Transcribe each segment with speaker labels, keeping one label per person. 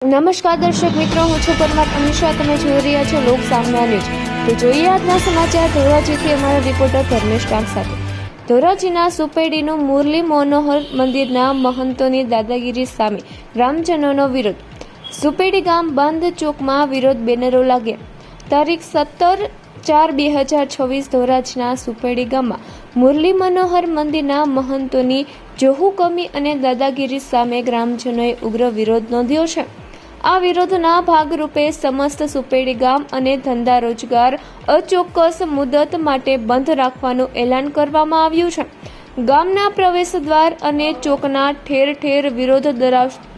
Speaker 1: નમસ્કાર દર્શક મિત્રો, હું છું પરમાર અમીશા. તમે જોઈ રહ્યા છો લોક સામના ન્યૂઝ. તો જોઈએ આજના સમાચાર ધોરાજીથી અમારા રિપોર્ટર ધર્મેશ કામ સાથે. ધોરાજીના સુપેડીનું મુરલી મનોહર મંદિરના મહંતોની દાદાગીરી સામે ગ્રામજનોનો વિરોધ. સુપેડી ગામ બંધ ચોકમાં વિરોધ બેનરો લાગ્યા. તારીખ 17/4/2026 ધોરાજીના સુપેડી ગામમાં મુરલી મનોહર મંદિરના મહંતોની જોહુકમી અને દાદાગીરી સામે ગ્રામજનોએ ઉગ્ર વિરોધ નોંધ્યો છે. આ વિરોધના ભાગરૂપે સમસ્ત સુપેડી ગામ અને ધંધા રોજગાર અચોક્કસ મુદત માટે બંધ રાખવાનું એલાન કરવામાં આવ્યું છે. ગામના પ્રવેશદ્વાર અને ચોકના ઠેર ઠેર વિરોધ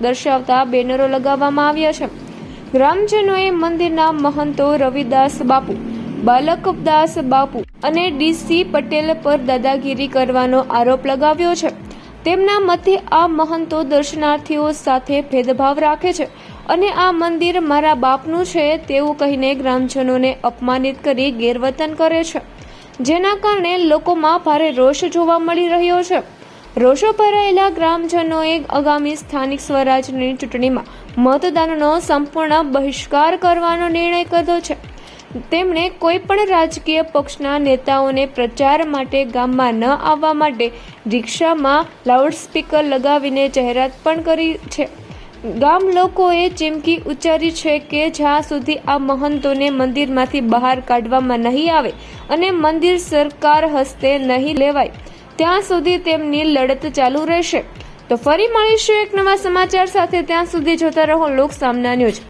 Speaker 1: દર્શાવતા બેનરો લગાવવામાં આવ્યા છે. ગ્રામજનોએ મંદિરના મહંતો રવિદાસ બાપુ, બાલકદાસ બાપુ અને ડીસી પટેલ પર દાદાગીરી કરવાનો આરોપ લગાવ્યો છે. તેમના મતે આ મહંતો દર્શનાર્થીઓ સાથે ભેદભાવ રાખે છે અને આ મંદિર મારા બાપનું છે તેવું કહીને ગ્રામજનોને અપમાનિત કરી ગેરવર્તન કરે છે, જેના કારણે લોકોમાં ભારે રોષ જોવા મળી રહ્યો છે. રોષો ભરાયેલા ગ્રામજનોએ આગામી સ્થાનિક સ્વરાજની ચૂંટણીમાં મતદાનનો સંપૂર્ણ બહિષ્કાર કરવાનો નિર્ણય કર્યો છે. તેમણે કોઈ પણ રાજકીય પક્ષના નેતાઓને પ્રચાર માટે ગામમાં ન આવવા માટે રિક્ષામાં લાઉડસ્પીકર લગાવીને જાહેરાત પણ કરી છે. ગામ લોકોએ ચીમકી ઉચ્ચારી છે કે જ્યાં સુધી આ મહંતોને મંદિરમાંથી બહાર કાઢવામાં નહીં આવે અને મંદિર સરકાર હસ્તે નહીં લેવાય ત્યાં સુધી તેમની લડત ચાલુ રહેશે. તો ફરી મળીશું એક નવા સમાચાર સાથે. ત્યાં સુધી જોતા રહો લોક સામના ન્યૂઝ.